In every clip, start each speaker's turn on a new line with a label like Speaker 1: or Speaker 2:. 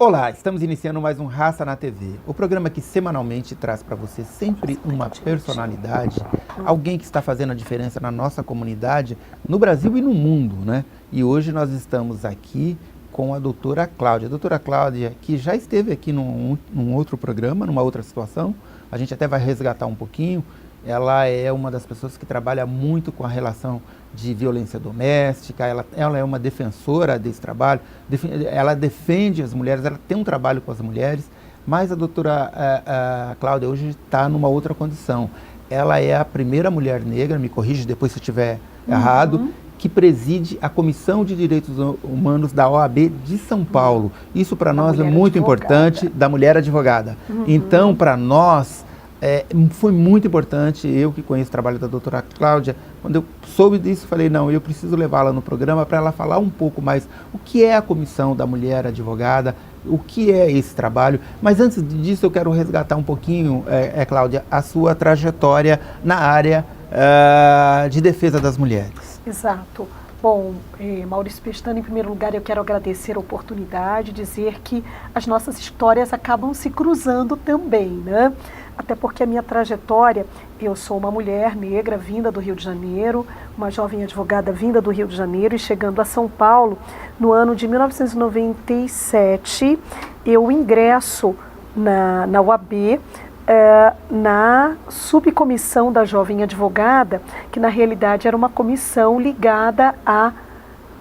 Speaker 1: Olá, estamos iniciando mais um Raça na TV, o programa que semanalmente traz para você sempre uma personalidade, alguém que está fazendo a diferença na nossa comunidade, no Brasil e no mundo, né? E hoje nós estamos aqui com a doutora Cláudia. A doutora Cláudia, que já esteve aqui num outro programa, numa outra situação, a gente até vai resgatar um pouquinho. Ela é uma das pessoas que trabalha muito com a relação de violência doméstica, ela é uma defensora desse trabalho, ela defende as mulheres, ela tem um trabalho com as mulheres, mas a doutora Cláudia hoje está numa outra condição. Ela é a primeira mulher negra, me corrige depois se eu estiver errado, que preside a Comissão de Direitos Humanos da OAB de São Paulo. Isso para nós é muito importante, da mulher advogada. Então, para nós, foi muito importante, eu que conheço o trabalho da doutora Cláudia, quando eu soube disso, falei, não, eu preciso levá-la no programa para ela falar um pouco mais o que é a Comissão da Mulher Advogada, o que é esse trabalho. Mas antes disso, eu quero resgatar um pouquinho, Cláudia, a sua trajetória na área de defesa das mulheres.
Speaker 2: Exato. Bom, Maurício Pestana, em primeiro lugar, eu quero agradecer a oportunidade, dizer que as nossas histórias acabam se cruzando também, né? Até porque a minha trajetória, eu sou uma mulher negra vinda do Rio de Janeiro, uma jovem advogada vinda do Rio de Janeiro e chegando a São Paulo no ano de 1997, eu ingresso na UAB, na subcomissão da jovem advogada, que na realidade era uma comissão ligada à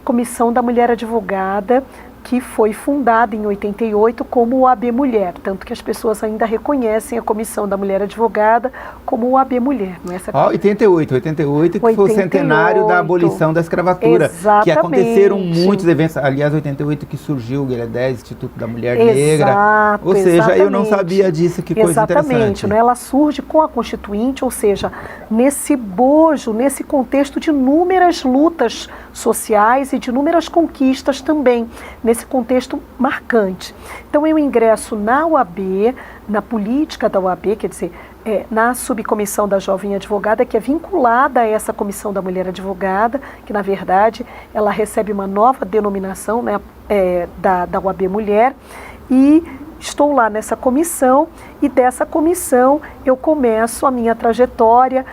Speaker 2: Comissão da Mulher Advogada, que foi fundada em 88 como OAB Mulher, tanto que as pessoas ainda reconhecem a Comissão da Mulher Advogada como OAB Mulher. Não é essa
Speaker 1: 88 que foi o centenário da abolição da escravatura.
Speaker 2: Exatamente.
Speaker 1: Que aconteceram muitos eventos, aliás, 88 que surgiu o Guilherme 10, Instituto da Mulher Negra. Ou seja, exatamente. Eu não sabia disso, que coisa interessante.
Speaker 2: Né? Ela surge com a Constituinte, ou seja, nesse bojo, nesse contexto de inúmeras lutas sociais e de inúmeras conquistas também, nesse contexto marcante. Então eu ingresso na UAB, na política da UAB, quer dizer, na subcomissão da jovem advogada, que é vinculada a essa comissão da mulher advogada, que na verdade ela recebe uma nova denominação, né, da UAB Mulher, e estou lá nessa comissão, e dessa comissão eu começo a minha trajetória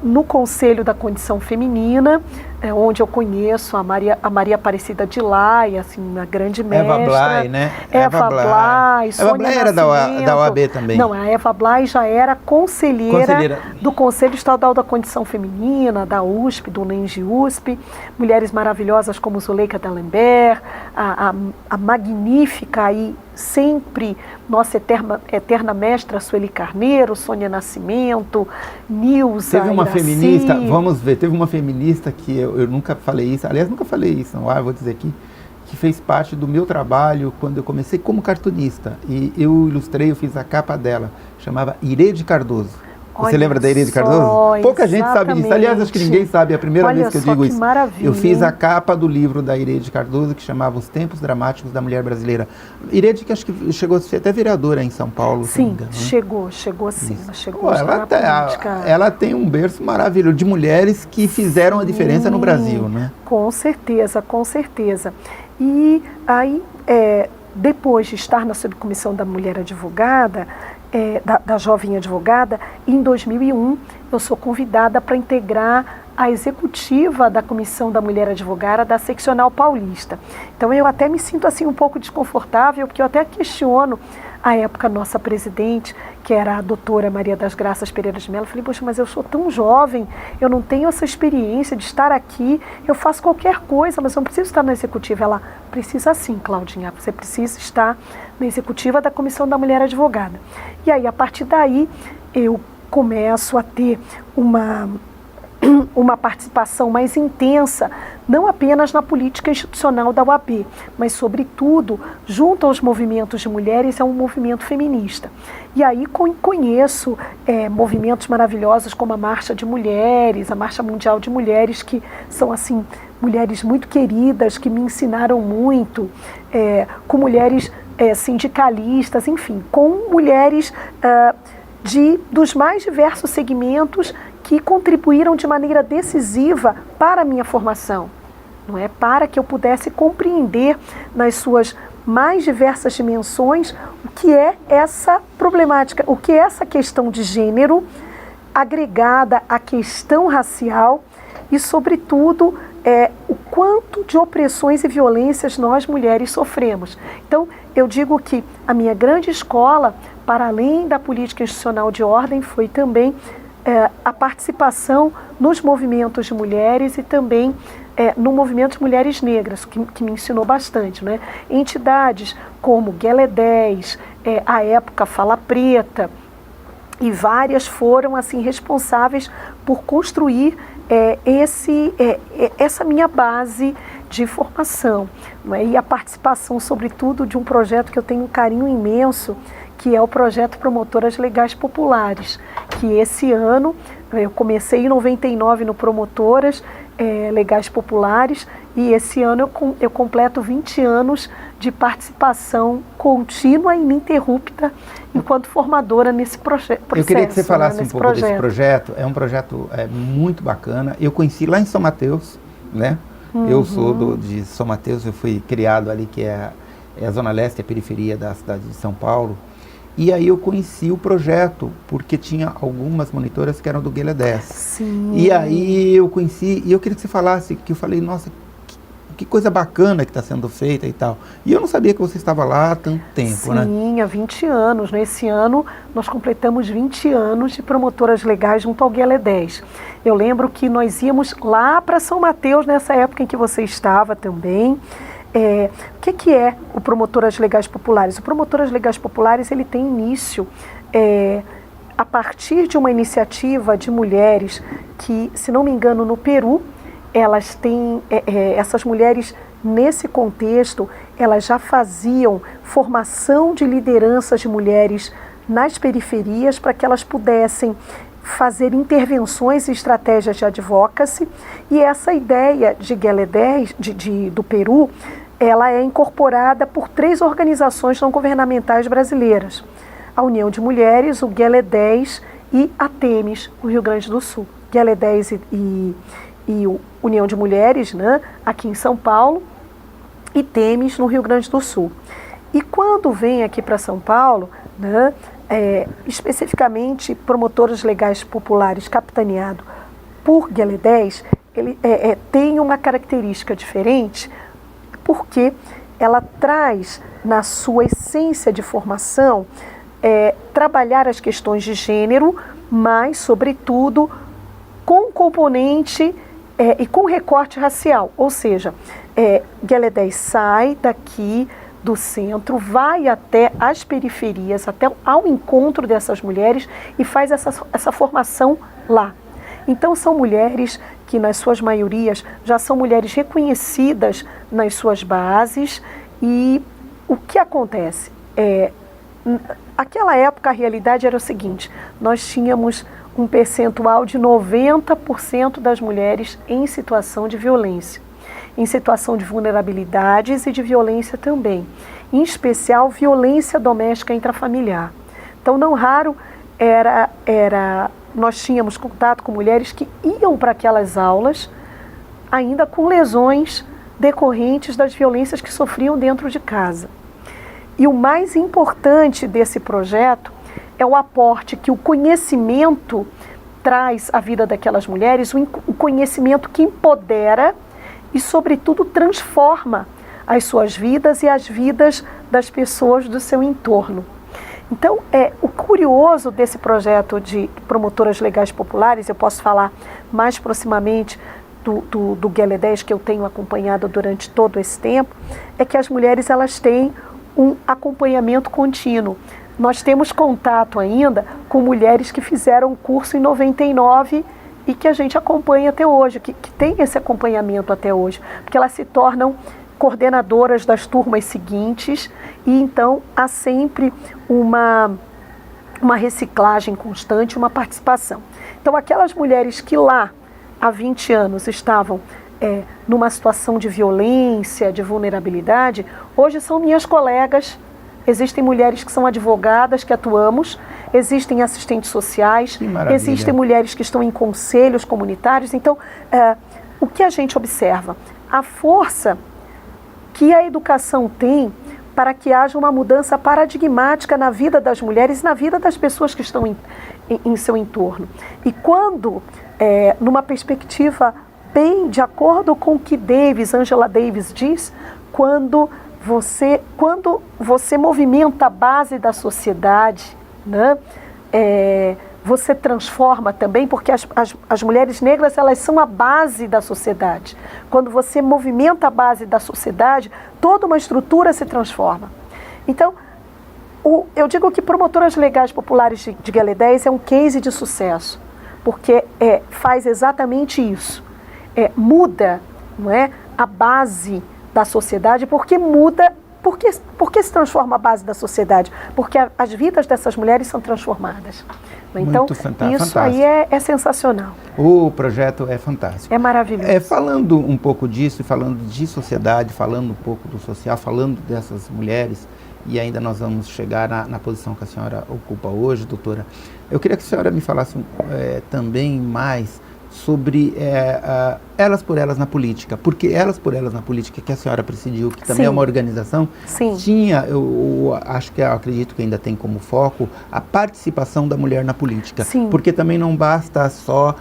Speaker 2: no Conselho da Condição Feminina, onde eu conheço a Maria Aparecida de Lai, assim, uma grande mestra.
Speaker 1: Eva Blay, né?
Speaker 2: Eva Blay, Sônia
Speaker 1: Eva Blay era da OAB também.
Speaker 2: Não, a Eva Blay já era conselheira do Conselho Estadual da Condição Feminina, da USP, do NENGE-USP, mulheres maravilhosas como Zuleika D'Alembert, a magnífica e sempre nossa eterna mestra Sueli Carneiro, Sônia Nascimento, Nilza,
Speaker 1: Teve uma feminista, vamos ver, teve uma feminista que eu nunca falei isso, aliás, nunca falei isso, não, vou dizer aqui, que fez parte do meu trabalho quando eu comecei como cartunista, e eu ilustrei, eu fiz a capa dela, chamava Irede Cardoso. Você lembra da Irede Cardoso? Pouca gente sabe disso. Aliás, acho que ninguém sabe. É a primeira vez que eu digo isso.
Speaker 2: Maravilha.
Speaker 1: Eu fiz a capa do livro da Irede Cardoso, que chamava Os Tempos Dramáticos da Mulher Brasileira. Irede, que acho que chegou a ser até vereadora em São Paulo.
Speaker 2: Sim, chegou sim. Ela chegou na política.
Speaker 1: Ela tem um berço maravilhoso de mulheres que fizeram a diferença no Brasil, né?
Speaker 2: Com certeza, com certeza. E aí, depois de estar na subcomissão da mulher advogada, da jovem advogada, em 2001 eu sou convidada para integrar a executiva da Comissão da Mulher Advogada da Seccional Paulista. Então eu até me sinto assim um pouco desconfortável, porque eu até questiono à época nossa presidente, que era a doutora Maria das Graças Pereira de Mello. Falei, poxa, mas eu sou tão jovem, eu não tenho essa experiência de estar aqui, eu faço qualquer coisa, mas eu não preciso estar na executiva. Ela, precisa sim, Claudinha, você precisa estar na executiva da Comissão da Mulher Advogada. E aí, a partir daí, eu começo a ter uma participação mais intensa, não apenas na política institucional da UAB, mas, sobretudo, junto aos movimentos de mulheres, é um movimento feminista. E aí conheço movimentos maravilhosos como a Marcha de Mulheres, a Marcha Mundial de Mulheres, que são, assim, mulheres muito queridas, que me ensinaram muito, com mulheres sindicalistas, enfim, com mulheres dos mais diversos segmentos que contribuíram de maneira decisiva para a minha formação, não é? Para que eu pudesse compreender nas suas mais diversas dimensões o que é essa problemática, o que é essa questão de gênero agregada à questão racial e, sobretudo, o quanto de opressões e violências nós mulheres sofremos. Então, eu digo que a minha grande escola, para além da política institucional de ordem, foi também a participação nos movimentos de mulheres e também no movimento de mulheres negras, que me ensinou bastante, né? Entidades como Guelé 10, à época Fala Preta, e várias foram assim responsáveis por construir essa minha base de formação, não é? E a participação, sobretudo, de um projeto que eu tenho um carinho imenso, que é o projeto Promotoras Legais Populares, que esse ano, eu comecei em 99 no Promotoras Legais Populares, e esse ano eu completo 20 anos de participação contínua e ininterrupta enquanto formadora nesse processo.
Speaker 1: Eu queria que você falasse um pouco desse
Speaker 2: projeto.
Speaker 1: projeto. É um projeto muito bacana. Eu conheci lá em São Mateus, né? Eu sou de São Mateus, eu fui criado ali, que é a Zona Leste, a periferia da cidade de São Paulo. E aí eu conheci o projeto, porque tinha algumas monitoras que eram do Guelé 10.
Speaker 2: Sim.
Speaker 1: E aí eu conheci, e eu queria que você falasse, que eu falei, nossa, que coisa bacana que está sendo feita e tal. E eu não sabia que você estava lá há tanto tempo, né?
Speaker 2: Sim, há 20 anos. Nesse ano, nós completamos 20 anos de promotoras legais junto ao Guelé 10. Eu lembro que nós íamos lá para São Mateus, nessa época em que você estava também. O que é o Promotoras Legais Populares? O Promotoras Legais Populares, ele tem início a partir de uma iniciativa de mulheres que, se não me engano, no Peru, elas têm, essas mulheres, nesse contexto, elas já faziam formação de lideranças de mulheres nas periferias para que elas pudessem fazer intervenções e estratégias de advocacy, e essa ideia de Guelé 10, do Peru, ela é incorporada por 3 organizações não governamentais brasileiras: a União de Mulheres, o Guelé 10 e a Temis, no Rio Grande do Sul. Guelé 10 e União de Mulheres, né, aqui em São Paulo, e Temis, no Rio Grande do Sul. E quando vem aqui para São Paulo, né, especificamente Promotoras Legais Populares capitaneado por Guelé 10, ele tem uma característica diferente, porque ela traz na sua essência de formação trabalhar as questões de gênero, mas, sobretudo, com componente e com recorte racial. Ou seja, Guelé 10 sai daqui do centro, vai até as periferias, até ao encontro dessas mulheres e faz essa formação lá. Então são mulheres que, nas suas maiorias, já são mulheres reconhecidas nas suas bases. E o que acontece? Naquela época a realidade era o seguinte: nós tínhamos um percentual de 90% das mulheres em situação de violência, em situação de vulnerabilidades e de violência também, em especial violência doméstica intrafamiliar. Então, não raro nós tínhamos contato com mulheres que iam para aquelas aulas ainda com lesões decorrentes das violências que sofriam dentro de casa. E o mais importante desse projeto é o aporte que o conhecimento traz à vida daquelas mulheres, o conhecimento que empodera e, sobretudo, transforma as suas vidas e as vidas das pessoas do seu entorno. Então, o curioso desse projeto de Promotoras Legais Populares, eu posso falar mais proximamente do Guelé 10, que eu tenho acompanhado durante todo esse tempo, é que as mulheres, elas têm um acompanhamento contínuo. Nós temos contato ainda com mulheres que fizeram o curso em 99 e que a gente acompanha até hoje, que tem esse acompanhamento até hoje, porque elas se tornam coordenadoras das turmas seguintes, e então há sempre uma reciclagem constante, uma participação. Então, aquelas mulheres que lá há 20 anos estavam numa situação de violência, de vulnerabilidade, hoje são minhas colegas. Existem mulheres que são advogadas, que atuamos, existem assistentes sociais, existem mulheres que estão em conselhos comunitários. Então, o que a gente observa? A força que a educação tem para que haja uma mudança paradigmática na vida das mulheres e na vida das pessoas que estão em seu entorno. E quando, numa perspectiva bem de acordo com o que Angela Davis diz, quando você movimenta a base da sociedade, né? Você transforma também, porque as mulheres negras, elas são a base da sociedade. Quando você movimenta a base da sociedade, toda uma estrutura se transforma. Então, eu digo que Promotoras Legais Populares de Guelé-10 é um case de sucesso, porque faz exatamente isso. Muda, não é, a base da sociedade, porque muda. Por que se transforma a base da sociedade? Porque as vidas dessas mulheres são transformadas. Então, isso fantástico. Aí é sensacional.
Speaker 1: O projeto é fantástico.
Speaker 2: É maravilhoso.
Speaker 1: Falando um pouco disso, falando de sociedade, falando um pouco do social, falando dessas mulheres, e ainda nós vamos chegar na posição que a senhora ocupa hoje, doutora, eu queria que a senhora me falasse também mais sobre Elas por Elas na Política, porque Elas por Elas na Política, que a senhora presidiu, que também é uma organização, tinha, eu acredito que ainda tem como foco, a participação da mulher na política. Porque também não basta só,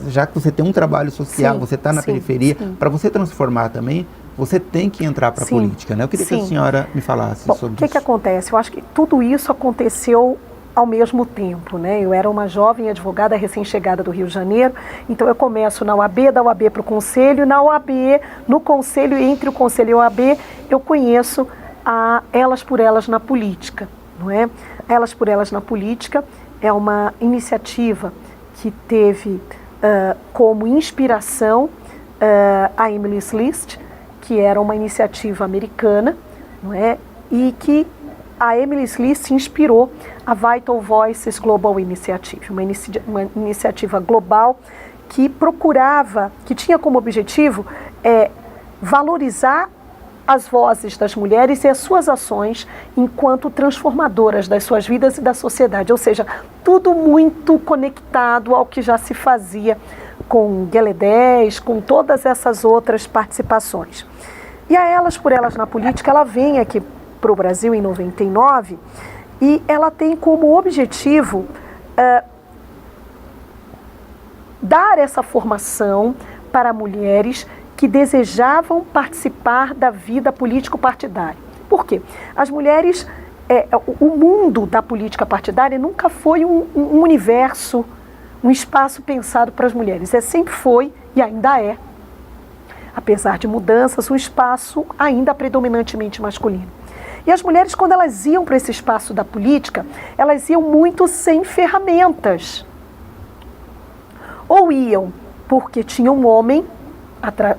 Speaker 1: já que você tem um trabalho social, você está na periferia, para você transformar também, você tem que entrar para a política, né? Eu queria que a senhora me falasse sobre isso. O que
Speaker 2: acontece? Eu acho que tudo isso aconteceu ao mesmo tempo, né? Eu era uma jovem advogada recém-chegada do Rio de Janeiro, então eu começo na UAB, da UAB para o Conselho, na UAB, no Conselho, entre o Conselho e a UAB, eu conheço a Elas por Elas na Política, não é? Elas por Elas na Política é uma iniciativa que teve como inspiração a Emily's List, que era uma iniciativa americana, não é? E que a Emily's List inspirou a Vital Voices Global Initiative, uma iniciativa global que que tinha como objetivo valorizar as vozes das mulheres e as suas ações enquanto transformadoras das suas vidas e da sociedade, ou seja, tudo muito conectado ao que já se fazia com Guelé-10, com todas essas outras participações. E a Elas por Elas na Política, ela vem aqui para o Brasil em 99 e ela tem como objetivo dar essa formação para mulheres que desejavam participar da vida político-partidária. Por quê? As mulheres, o mundo da política partidária nunca foi um universo, um espaço pensado para as mulheres. Sempre foi e ainda é. Apesar de mudanças, o espaço ainda predominantemente masculino. E as mulheres, quando elas iam para esse espaço da política, elas iam muito sem ferramentas. Ou iam porque tinham um homem,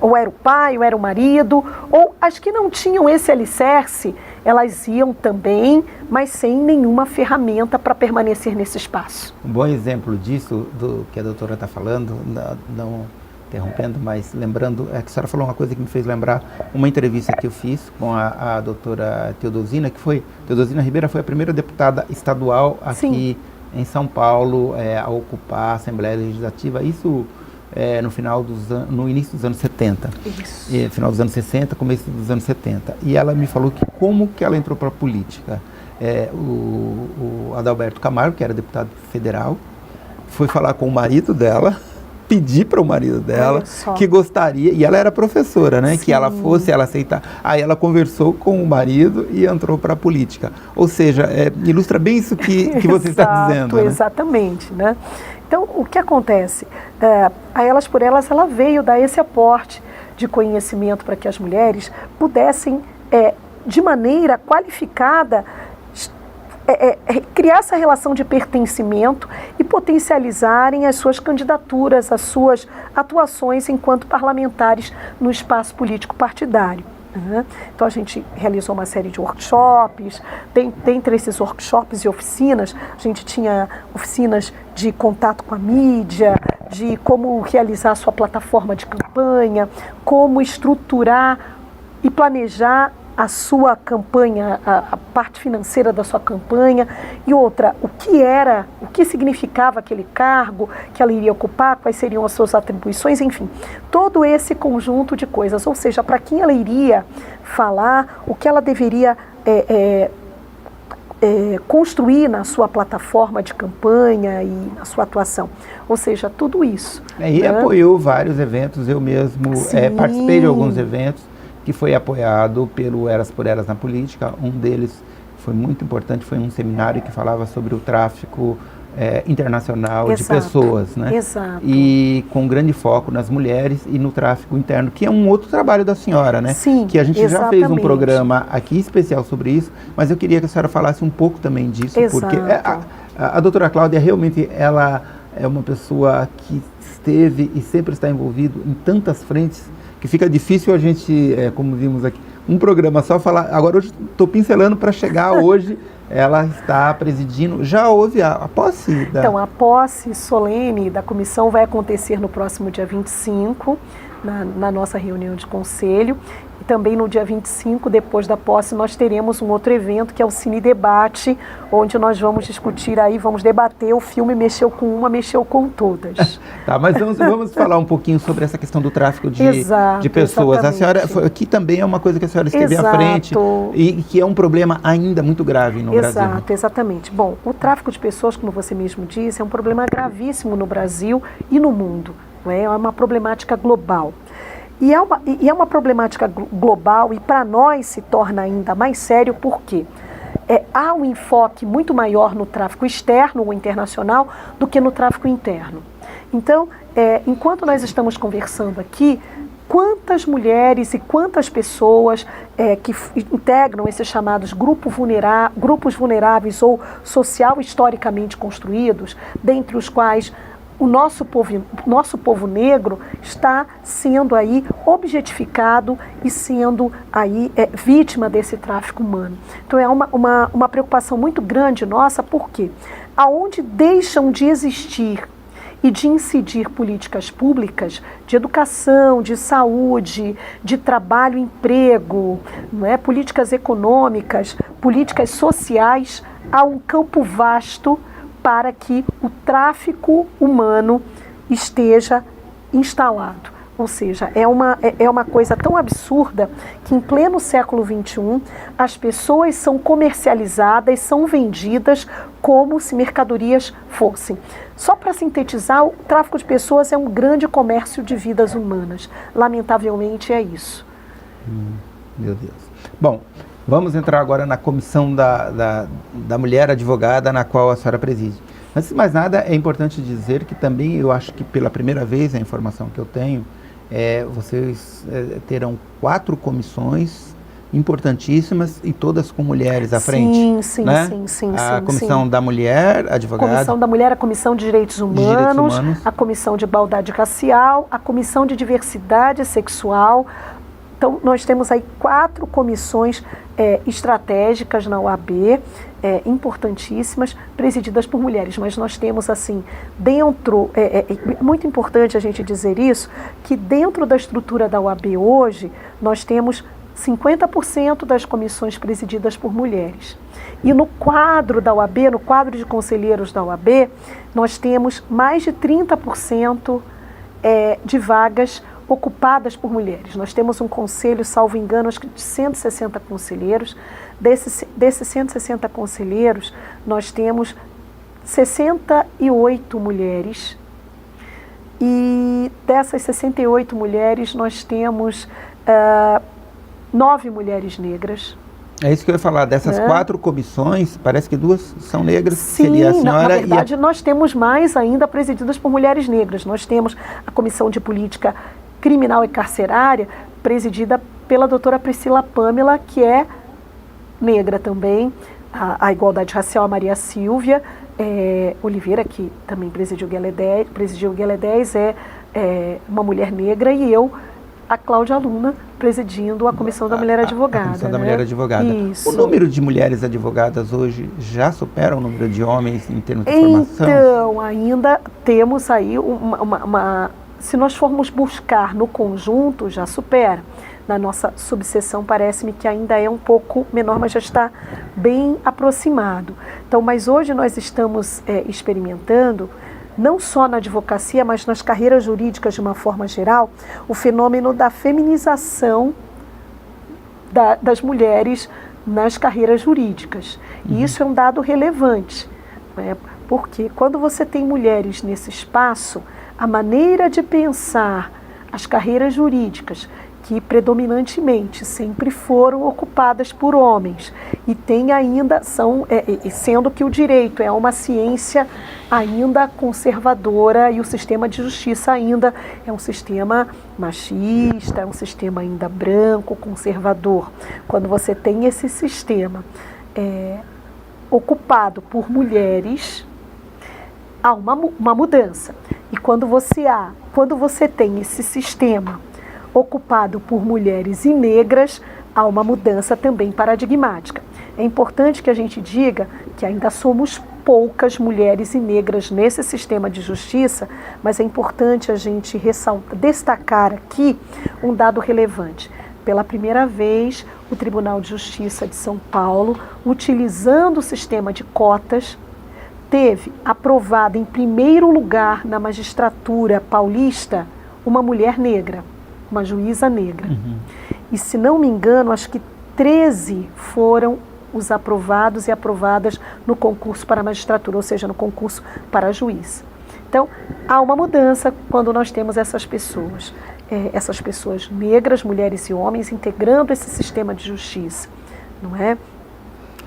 Speaker 2: ou era o pai, ou era o marido, ou as que não tinham esse alicerce, elas iam também, mas sem nenhuma ferramenta para permanecer nesse espaço.
Speaker 1: Um bom exemplo disso, do que a doutora está falando, não interrompendo, mas lembrando, que a senhora falou uma coisa que me fez lembrar uma entrevista que eu fiz com a doutora Teodosina, Teodosina Ribeira foi a primeira deputada estadual aqui em São Paulo a ocupar a Assembleia Legislativa, isso no início dos anos 70, final dos anos 60, começo dos anos 70, e ela me falou que como que ela entrou para a política. O Adalberto Camargo, que era deputado federal, foi falar com o marido dela, pedir para o marido dela que gostaria, e ela era professora, né? Que ela aceitar. Aí ela conversou com o marido e entrou para a política. Ou seja, ilustra bem isso que você está dizendo. Né?
Speaker 2: Exatamente, né? Então, o que acontece? A Elas por Elas, ela veio dar esse aporte de conhecimento para que as mulheres pudessem, de maneira qualificada, criar essa relação de pertencimento e potencializarem as suas candidaturas, as suas atuações enquanto parlamentares no espaço político partidário. Então a gente realizou uma série de workshops, dentre esses workshops e oficinas, a gente tinha oficinas de contato com a mídia, de como realizar a sua plataforma de campanha, como estruturar e planejar a sua campanha, a parte financeira da sua campanha, e outra, o que significava aquele cargo que ela iria ocupar, quais seriam as suas atribuições, enfim, todo esse conjunto de coisas, ou seja, para quem ela iria falar, o que ela deveria construir na sua plataforma de campanha e na sua atuação. Ou seja, tudo isso.
Speaker 1: E
Speaker 2: né?
Speaker 1: Apoiou vários eventos, eu mesmo participei de alguns eventos que foi apoiado pelo Eras por Eras na Política. Um deles foi muito importante, foi um seminário que falava sobre o tráfico internacional de pessoas, né?
Speaker 2: Exato.
Speaker 1: E com grande foco nas mulheres e no tráfico interno, que é um outro trabalho da senhora, né?
Speaker 2: Sim,
Speaker 1: que a gente já fez um
Speaker 2: exatamente.
Speaker 1: programa aqui especial sobre isso, mas eu queria que a senhora falasse um pouco também disso,
Speaker 2: Exato.
Speaker 1: porque a doutora Cláudia realmente, ela é uma pessoa que esteve e sempre está envolvido em tantas frentes, que fica difícil a gente, como vimos aqui, um programa só falar. Agora hoje estou pincelando para chegar hoje. Ela está presidindo, já houve a posse?
Speaker 2: Então, a posse solene da comissão vai acontecer no próximo dia 25, na nossa reunião de conselho. E também no dia 25, depois da posse, nós teremos um outro evento, que é o Cine Debate, onde nós vamos discutir aí, vamos debater o filme Mexeu com Uma, Mexeu com Todas.
Speaker 1: Tá, mas vamos falar um pouquinho sobre essa questão do tráfico de pessoas.
Speaker 2: Exatamente.
Speaker 1: A senhora, aqui também é uma coisa que a senhora esteve à frente e que é um problema ainda muito grave no Brasil.
Speaker 2: Exato, exatamente. Bom, o tráfico de pessoas, como você mesmo disse, é um problema gravíssimo no Brasil e no mundo. Não é? É uma problemática global. E é uma problemática global, e para nós se torna ainda mais sério porque há um enfoque muito maior no tráfico externo ou internacional do que no tráfico interno. Então, enquanto nós estamos conversando aqui, quantas mulheres e quantas pessoas que integram esses chamados grupos vulneráveis ou social historicamente construídos, dentre os quais o nosso povo negro está sendo aí objetificado e sendo aí vítima desse tráfico humano. Então é uma preocupação muito grande nossa, porque aonde deixam de existir e de incidir políticas públicas de educação, de saúde, de trabalho, emprego, não é? Políticas econômicas, políticas sociais, há um campo vasto para que o tráfico humano esteja instalado. Ou seja, é uma coisa tão absurda que em pleno século XXI as pessoas são comercializadas, são vendidas como se mercadorias fossem. Só para sintetizar, o tráfico de pessoas é um grande comércio de vidas humanas. Lamentavelmente é isso.
Speaker 1: Meu Deus. Bom, vamos entrar agora na comissão da mulher advogada, na qual a senhora preside. Antes de mais nada, é importante dizer que também, eu acho que pela primeira vez, a informação que eu tenho, vocês terão 4 comissões importantíssimas e todas com mulheres à frente.
Speaker 2: Sim,
Speaker 1: né?
Speaker 2: sim.
Speaker 1: A Comissão da Mulher, advogada.
Speaker 2: A Comissão da Mulher, a Comissão de Direitos Humanos, a Comissão de Igualdade Racial, a Comissão de Diversidade Sexual. Então, nós temos aí 4 comissões estratégicas na OAB, importantíssimas, presididas por mulheres. Mas nós temos, assim, dentro, muito importante a gente dizer isso, que dentro da estrutura da OAB hoje, nós temos 50% das comissões presididas por mulheres. E no quadro da OAB, no quadro de conselheiros da OAB, nós temos mais de 30% de vagas ocupadas por mulheres. Nós temos um conselho, salvo engano, acho que de 160 conselheiros. Desses 160 conselheiros, nós temos 68 mulheres. E dessas 68 mulheres, nós temos 9 mulheres negras.
Speaker 1: É isso que eu ia falar, dessas 4 comissões, parece que 2 são negras,
Speaker 2: sim,
Speaker 1: seria a senhora
Speaker 2: na verdade, nós temos mais ainda presididas por mulheres negras. Nós temos a Comissão de Política Criminal e Carcerária, presidida pela doutora Priscila Pâmela, que é negra também, a Igualdade Racial, a Maria Silvia Oliveira, que também presidiu o Guelé 10, é uma mulher negra, e eu, a Cláudia Luna, presidindo a Comissão da Mulher Advogada.
Speaker 1: A Comissão da Mulher Advogada.
Speaker 2: Isso.
Speaker 1: O número de mulheres advogadas hoje já supera o número de homens em termos de formação?
Speaker 2: Então, ainda temos aí se nós formos buscar no conjunto, já supera. Na nossa subseção, parece-me que ainda é um pouco menor, mas já está bem aproximado. Então, mas hoje nós estamos experimentando, não só na advocacia, mas nas carreiras jurídicas de uma forma geral, o fenômeno da feminização das mulheres nas carreiras jurídicas. E isso é um dado relevante, né? Porque quando você tem mulheres nesse espaço, a maneira de pensar as carreiras jurídicas, que predominantemente sempre foram ocupadas por homens, e tem ainda, sendo que o direito é uma ciência ainda conservadora e o sistema de justiça ainda é um sistema machista, é um sistema ainda branco, conservador. Quando você tem esse sistema ocupado por mulheres, há uma mudança. E quando você tem esse sistema ocupado por mulheres e negras, há uma mudança também paradigmática. É importante que a gente diga que ainda somos poucas mulheres e negras nesse sistema de justiça, mas é importante a gente destacar aqui um dado relevante. Pela primeira vez, o Tribunal de Justiça de São Paulo, utilizando o sistema de cotas, teve aprovada em primeiro lugar na magistratura paulista uma mulher negra, uma juíza negra. E, se não me engano, acho que 13 foram os aprovados e aprovadas no concurso para a magistratura, ou seja, no concurso para juiz. Então, há uma mudança quando nós temos essas pessoas negras, mulheres e homens, integrando esse sistema de justiça, não é?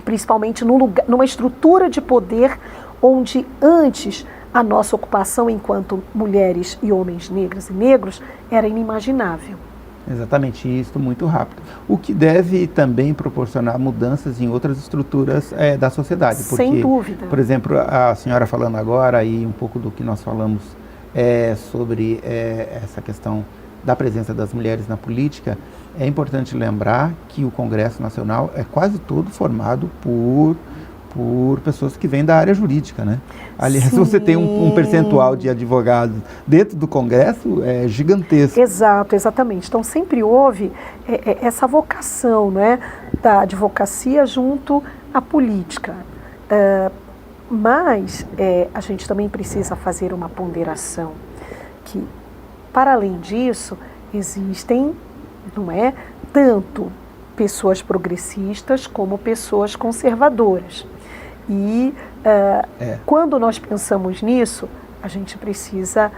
Speaker 2: Principalmente numa estrutura de poder onde antes a nossa ocupação enquanto mulheres e homens negras e negros era inimaginável.
Speaker 1: Exatamente, isso muito rápido. O que deve também proporcionar mudanças em outras estruturas da sociedade. Porque,
Speaker 2: sem dúvida.
Speaker 1: Por exemplo, a senhora falando agora, e um pouco do que nós falamos sobre essa questão da presença das mulheres na política, é importante lembrar que o Congresso Nacional é quase todo formado por pessoas que vêm da área jurídica, né? Aliás,
Speaker 2: Sim.
Speaker 1: Você tem um percentual de advogados dentro do Congresso gigantesco.
Speaker 2: Exato, exatamente. Então sempre houve essa vocação, né, da advocacia junto à política. Mas a gente também precisa fazer uma ponderação que, para além disso, existem, não é, tanto pessoas progressistas como pessoas conservadoras. E quando nós pensamos nisso, a gente precisa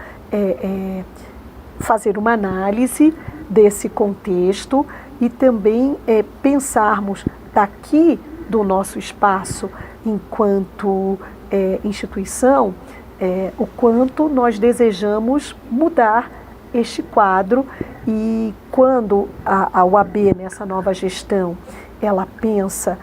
Speaker 2: fazer uma análise desse contexto e também pensarmos daqui do nosso espaço enquanto instituição, o quanto nós desejamos mudar este quadro. E quando a UAB, nessa nova gestão, ela pensa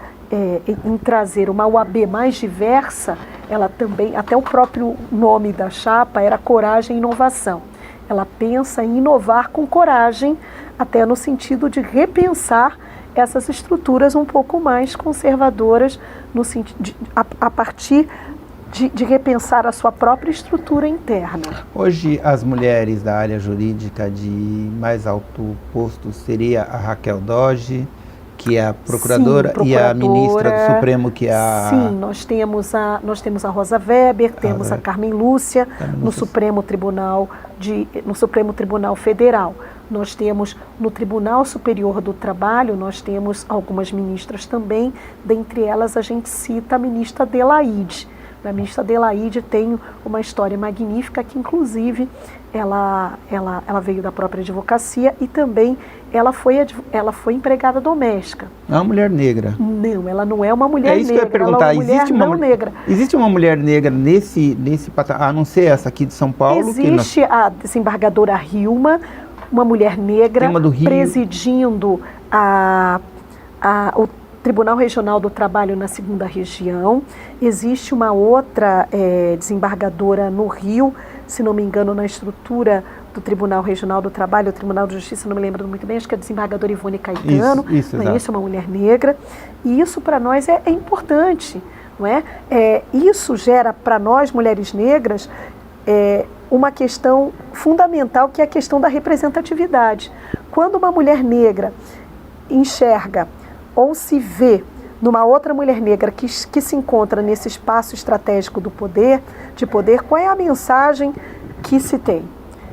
Speaker 2: em trazer uma UAB mais diversa, ela também, até o próprio nome da chapa era Coragem e Inovação. Ela pensa em inovar com coragem, até no sentido de repensar essas estruturas um pouco mais conservadoras, a partir de repensar a sua própria estrutura interna.
Speaker 1: Hoje, as mulheres da área jurídica de mais alto posto seria a Raquel Dodge, que é a procuradora, e a ministra do Supremo, que é a...
Speaker 2: Sim, nós temos a Rosa Weber, temos a Carmen Lúcia, no Supremo Tribunal Federal. Nós temos no Tribunal Superior do Trabalho, nós temos algumas ministras também, dentre elas a gente cita a ministra Adelaide. A ministra Adelaide tem uma história magnífica que, inclusive, ela veio da própria advocacia e também ela foi empregada doméstica.
Speaker 1: É uma mulher negra.
Speaker 2: Não, ela não é uma mulher negra.
Speaker 1: É isso que eu ia perguntar.
Speaker 2: Negra.
Speaker 1: Existe uma mulher negra nesse patamar, a não ser essa aqui de São Paulo?
Speaker 2: Existe a desembargadora Hilma, uma mulher negra, presidindo o Tribunal Regional do Trabalho na 2ª Região. Existe uma outra desembargadora no Rio, se não me engano, na estrutura do Tribunal Regional do Trabalho, o Tribunal de Justiça, não me lembro muito bem, acho que é a desembargadora Ivone Caetano,
Speaker 1: isso
Speaker 2: é uma mulher negra. E isso para nós é importante, não é? Isso gera para nós, mulheres negras, uma questão fundamental, que é a questão da representatividade. Quando uma mulher negra enxerga ou se vê numa outra mulher negra que se encontra nesse espaço estratégico de poder, qual é a mensagem que se tem?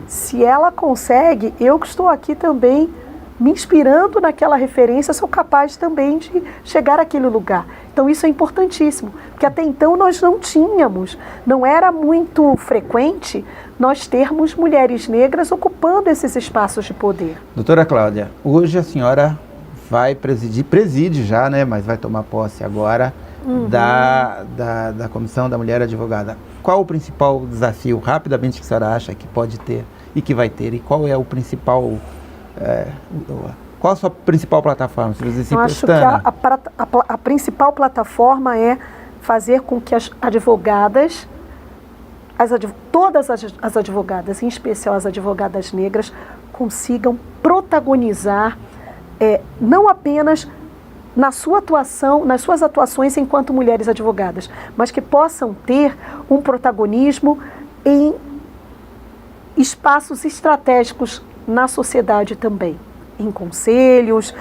Speaker 2: Se ela consegue, eu que estou aqui também me inspirando naquela referência, sou capaz também de chegar àquele lugar. Então isso é importantíssimo, porque até então nós não tínhamos, não era muito frequente nós termos mulheres negras ocupando esses espaços de poder.
Speaker 1: Doutora Cláudia, hoje a senhora vai preside já, né, mas vai tomar posse agora da Comissão da Mulher Advogada. Qual o principal desafio, rapidamente, que a senhora acha que pode ter e que vai ter? E qual é o principal... qual a sua principal plataforma?
Speaker 2: Eu acho que a principal plataforma é fazer com que as advogadas, todas as advogadas, em especial as advogadas negras, consigam protagonizar, não apenas na sua atuação, nas suas atuações enquanto mulheres advogadas, mas que possam ter um protagonismo em espaços estratégicos na sociedade também, em conselhos,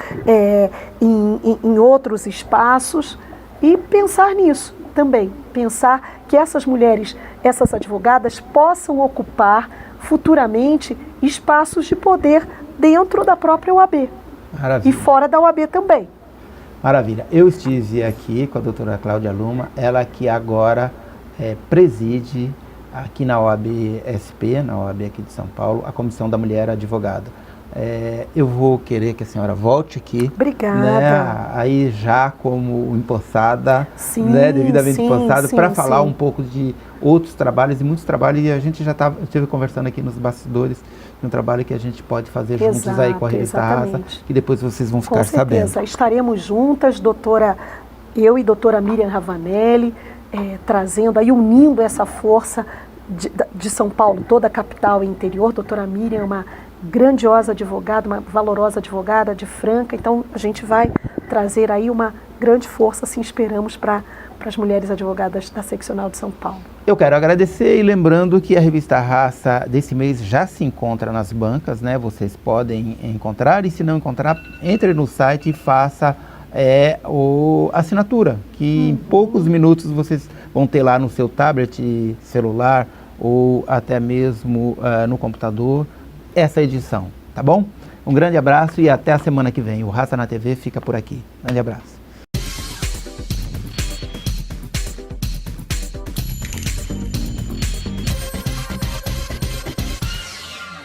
Speaker 2: em outros espaços, e pensar nisso também, pensar que essas mulheres, essas advogadas possam ocupar futuramente espaços de poder dentro da própria OAB.
Speaker 1: Maravilha.
Speaker 2: E fora da OAB também.
Speaker 1: Maravilha. Eu estive aqui com a doutora Cláudia Luma, ela que agora preside aqui na OAB-SP, na OAB aqui de São Paulo, a Comissão da Mulher Advogada. Eu vou querer que a senhora volte aqui.
Speaker 2: Obrigada.
Speaker 1: Né, aí já como empossada,
Speaker 2: sim,
Speaker 1: né, devidamente empossada, para falar
Speaker 2: sim.
Speaker 1: um pouco de outros trabalhos e muitos trabalhos. E a gente já esteve conversando aqui nos bastidores de um trabalho que a gente pode fazer juntos aí com a Revista Raça, que depois vocês vão ficar sabendo. Com certeza.
Speaker 2: Estaremos juntas, eu e doutora Miriam Ravanelli, trazendo aí, unindo essa força de São Paulo, toda a capital e interior. Doutora Miriam é uma grandiosa advogada, uma valorosa advogada de Franca, então a gente vai trazer aí uma grande força, assim esperamos, para as mulheres advogadas da Seccional de São Paulo. Eu
Speaker 1: quero agradecer e lembrando que a Revista Raça desse mês já se encontra nas bancas, né? Vocês podem encontrar, e se não encontrar, entre no site e faça a assinatura, que em poucos minutos vocês vão ter lá no seu tablet, celular ou até mesmo no computador essa edição, tá bom? Um grande abraço e até a semana que vem. O Raça na TV fica por aqui. Grande abraço.